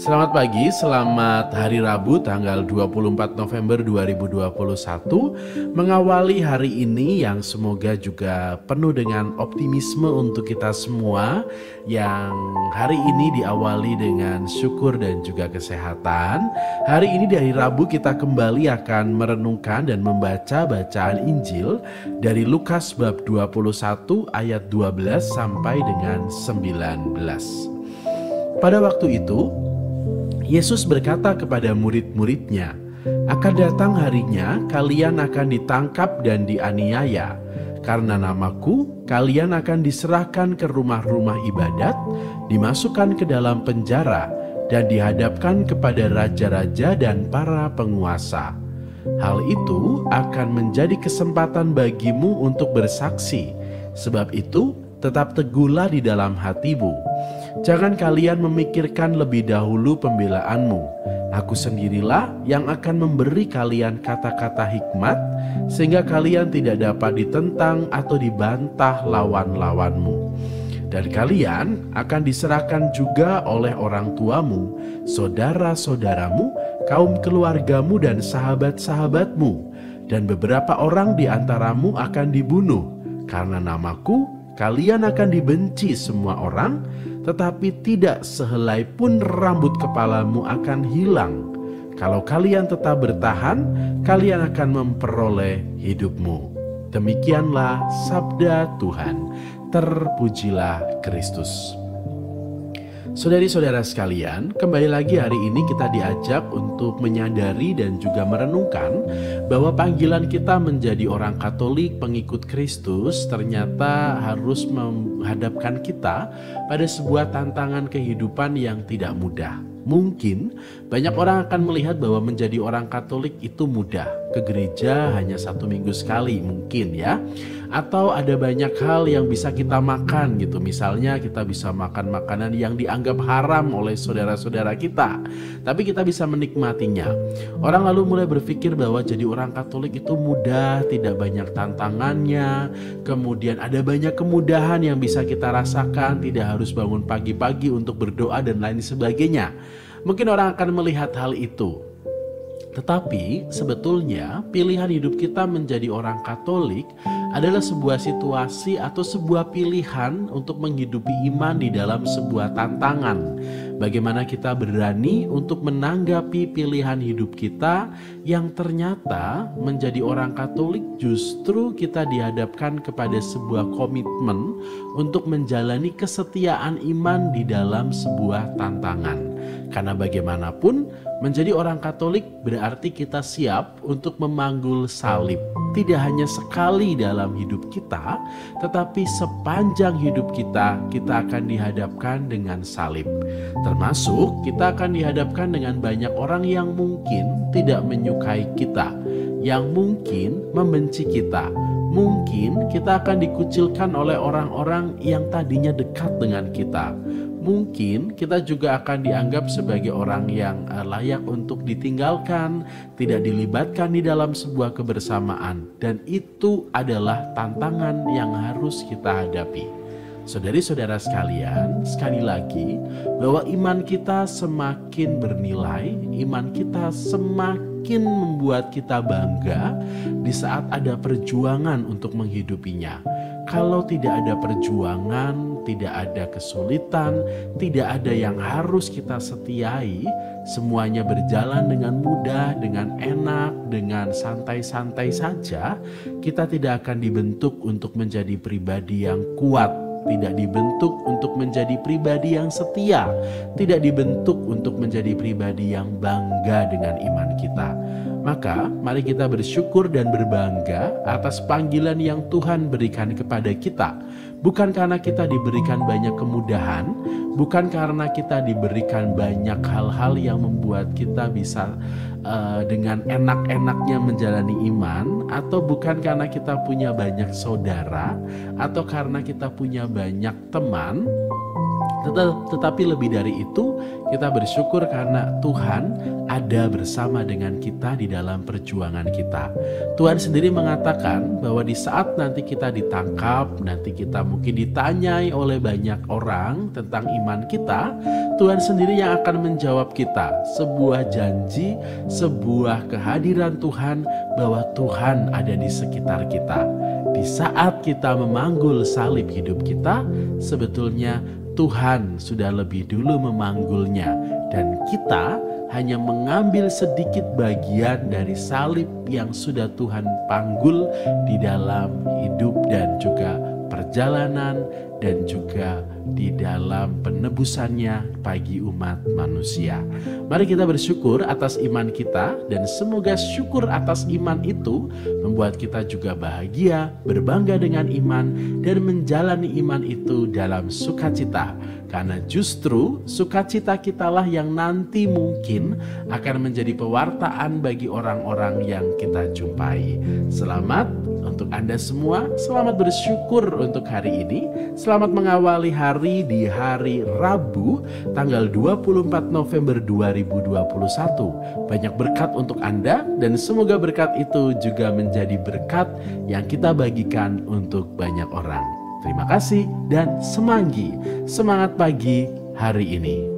Selamat pagi, selamat hari Rabu tanggal 24 November 2021. Mengawali hari ini yang semoga juga penuh dengan optimisme untuk kita semua. Yang hari ini diawali dengan syukur dan juga kesehatan. Hari ini di hari Rabu kita kembali akan merenungkan dan membaca bacaan Injil dari Lukas bab 21 ayat 12 sampai dengan 19. Pada waktu itu, Yesus berkata kepada murid-muridnya, "Akan datang harinya kalian akan ditangkap dan dianiaya. Karena namaku, kalian akan diserahkan ke rumah-rumah ibadat, dimasukkan ke dalam penjara, dan dihadapkan kepada raja-raja dan para penguasa. Hal itu akan menjadi kesempatan bagimu untuk bersaksi. Sebab itu, tetap teguhlah di dalam hatimu. Jangan kalian memikirkan lebih dahulu pembelaanmu. Aku sendirilah yang akan memberi kalian kata-kata hikmat, sehingga kalian tidak dapat ditentang atau dibantah lawan-lawanmu. Dan kalian akan diserahkan juga oleh orang tuamu, saudara-saudaramu, kaum keluargamu dan sahabat-sahabatmu. Dan beberapa orang di antaramu akan dibunuh. Karena namaku, kalian akan dibenci semua orang, tetapi tidak sehelai pun rambut kepalamu akan hilang. Kalau kalian tetap bertahan, kalian akan memperoleh hidupmu." Demikianlah sabda Tuhan. Terpujilah Kristus. Saudari-saudara sekalian, kembali lagi hari ini kita diajak untuk menyadari dan juga merenungkan bahwa panggilan kita menjadi orang Katolik, pengikut Kristus, ternyata harus menghadapkan kita pada sebuah tantangan kehidupan yang tidak mudah. Mungkin banyak orang akan melihat bahwa menjadi orang Katolik itu mudah. Ke gereja hanya 1 minggu sekali mungkin ya. Atau ada banyak hal yang bisa kita makan gitu. Misalnya kita bisa makan makanan yang dianggap haram oleh saudara-saudara kita. Tapi kita bisa menikmatinya. Orang lalu mulai berpikir bahwa jadi orang Katolik itu mudah, tidak banyak tantangannya. Kemudian ada banyak kemudahan yang bisa kita rasakan. Tidak harus bangun pagi-pagi untuk berdoa dan lain sebagainya. Mungkin orang akan melihat hal itu. Tetapi sebetulnya pilihan hidup kita menjadi orang Katolik adalah sebuah situasi atau sebuah pilihan untuk menghidupi iman di dalam sebuah tantangan. Bagaimana kita berani untuk menanggapi pilihan hidup kita yang ternyata menjadi orang Katolik justru kita dihadapkan kepada sebuah komitmen untuk menjalani kesetiaan iman di dalam sebuah tantangan. Karena bagaimanapun menjadi orang Katolik berarti kita siap untuk memanggul salib. Tidak hanya sekali dalam hidup kita, tetapi sepanjang hidup kita akan dihadapkan dengan salib. Termasuk kita akan dihadapkan dengan banyak orang yang mungkin tidak menyukai kita, yang mungkin membenci kita. Mungkin kita akan dikucilkan oleh orang-orang yang tadinya dekat dengan kita. Mungkin kita juga akan dianggap sebagai orang yang layak untuk ditinggalkan, tidak dilibatkan di dalam sebuah kebersamaan. Dan itu adalah tantangan yang harus kita hadapi. Saudari-saudara sekalian, sekali lagi bahwa iman kita semakin bernilai, iman kita semakin membuat kita bangga di saat ada perjuangan untuk menghidupinya. Kalau tidak ada perjuangan, tidak ada kesulitan, tidak ada yang harus kita setiai, semuanya berjalan dengan mudah, dengan enak, dengan santai-santai saja, kita tidak akan dibentuk untuk menjadi pribadi yang kuat, tidak dibentuk untuk menjadi pribadi yang setia, tidak dibentuk untuk menjadi pribadi yang bangga dengan iman kita. Maka mari kita bersyukur dan berbangga atas panggilan yang Tuhan berikan kepada kita. Bukan karena kita diberikan banyak kemudahan, bukan karena kita diberikan banyak hal-hal yang membuat kita bisa dengan enak-enaknya menjalani iman, atau bukan karena kita punya banyak saudara, atau karena kita punya banyak teman. Tetapi lebih dari itu, kita bersyukur karena Tuhan ada bersama dengan kita di dalam perjuangan kita. Tuhan sendiri mengatakan bahwa di saat nanti kita ditangkap, nanti kita mungkin ditanyai oleh banyak orang tentang iman kita, Tuhan sendiri yang akan menjawab kita. Sebuah janji, sebuah kehadiran Tuhan bahwa Tuhan ada di sekitar kita. Di saat kita memanggul salib hidup kita, sebetulnya Tuhan sudah lebih dulu memanggulnya, dan kita hanya mengambil sedikit bagian dari salib yang sudah Tuhan panggul di dalam hidup dan juga perjalanan dan juga di dalam penebusannya bagi umat manusia. Mari kita bersyukur atas iman kita, dan semoga syukur atas iman itu membuat kita juga bahagia, berbangga dengan iman, dan menjalani iman itu dalam sukacita. Karena justru sukacita kitalah yang nanti mungkin akan menjadi pewartaan bagi orang-orang yang kita jumpai. Selamat untuk Anda semua, selamat bersyukur untuk hari ini. Selamat mengawali hari di hari Rabu, tanggal 24 November 2021. Banyak berkat untuk Anda, dan semoga berkat itu juga menjadi berkat yang kita bagikan untuk banyak orang. Terima kasih dan semanggi, semangat pagi hari ini.